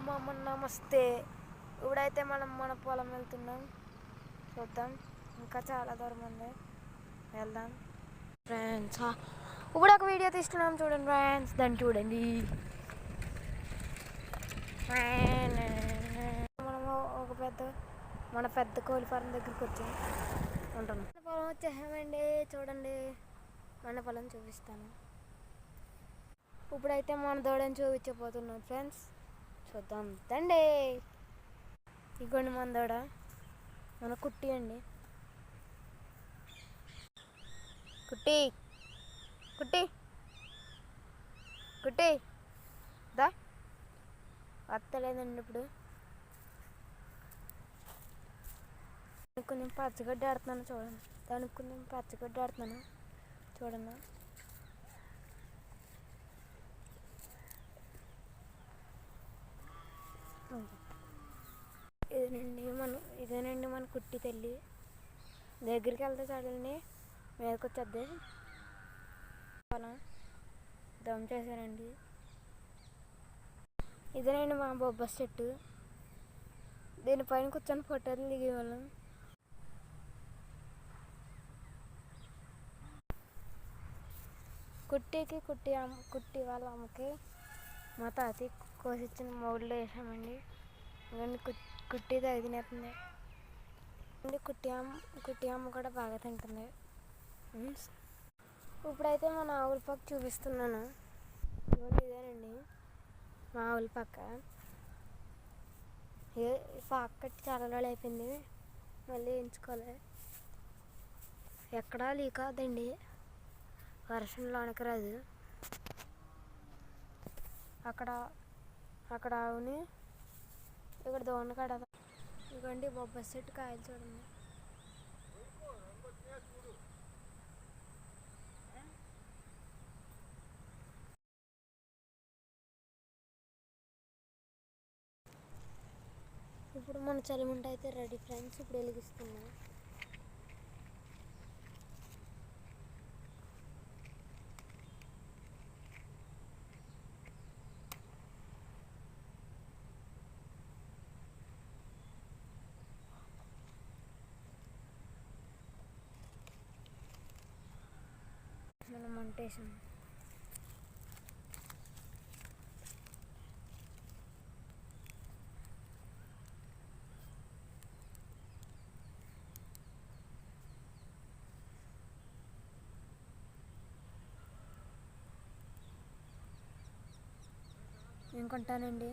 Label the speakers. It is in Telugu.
Speaker 1: మామ నమస్తే. ఇప్పుడైతే మనం మన పొలం వెళ్తున్నాం, చూద్దాం. ఇంకా చాలా దూరం ఉంది, వెళ్దాం ఫ్రెండ్స్. ఇప్పుడు ఒక వీడియో తీస్తున్నాం చూడండి ఫ్రెండ్స్, దాన్ని చూడండి. మనము మన పెద్ద కోళ్ళ ఫారం దగ్గరికి వచ్చాం ఉంటున్నాం. పొలం వచ్చేసామండి, చూడండి. మన పొలం చూపిస్తాను. ఇప్పుడైతే మన దూడని చూపించబోతున్నాం ఫ్రెండ్స్, చూద్దాం తండి. ఇగోండి మన దూడ, మన కుట్టి అండి. కుట్టి కుట్టి కుట్టి దా వస్తలేదండి. ఇప్పుడు కొంచెం పచ్చగడ్డి ఆడుతున్నాను చూడండి, దానికి కొంచెం పచ్చగడ్డి ఆడుతున్నాను చూడండి. ఇదేనండి మన కుట్టి తల్లి. దగ్గరికి వెళ్తే చూడండి, మీదకి వచ్చేద్ది. దమ్ చేశానండి. ఇదేనండి మా బొబ్బస్ చెట్టు, దీనిపైన కూర్చొని ఫోటోలు దిగేవాళ్ళం. కుట్టి వాళ్ళ అమ్మకి మా తాతి కోసిచ్చిన మౌళ్ళు వేసామండి. ఇవన్నీ కుట్టి తినేస్తుంది. కుట్టి అమ్మ కూడా బాగా తింటుంది. ఇప్పుడైతే మన ఆవుల పక్క చూపిస్తున్నాను. ఇదేనండి మా ఆవుల పక్క. పాక కట్టి చాలా రోజులు అయిపోయింది, మళ్ళీ ఎంచుకోవాలి. ఎక్కడా లీక్ అవుతుందండి, వర్షంలో రాదు. అక్కడ ఆవుని ఇక్కడ దోణ కడ. ఇదిగోండి బొబ్బస్ చెట్టు కాయలు చూడండి. ఇప్పుడు మన చలిమంట అయితే రెడీ ఫ్రెండ్స్, ఇప్పుడు వెలిగిస్తున్నాం. మనం మంటేసాం. నేను కొంటానండి.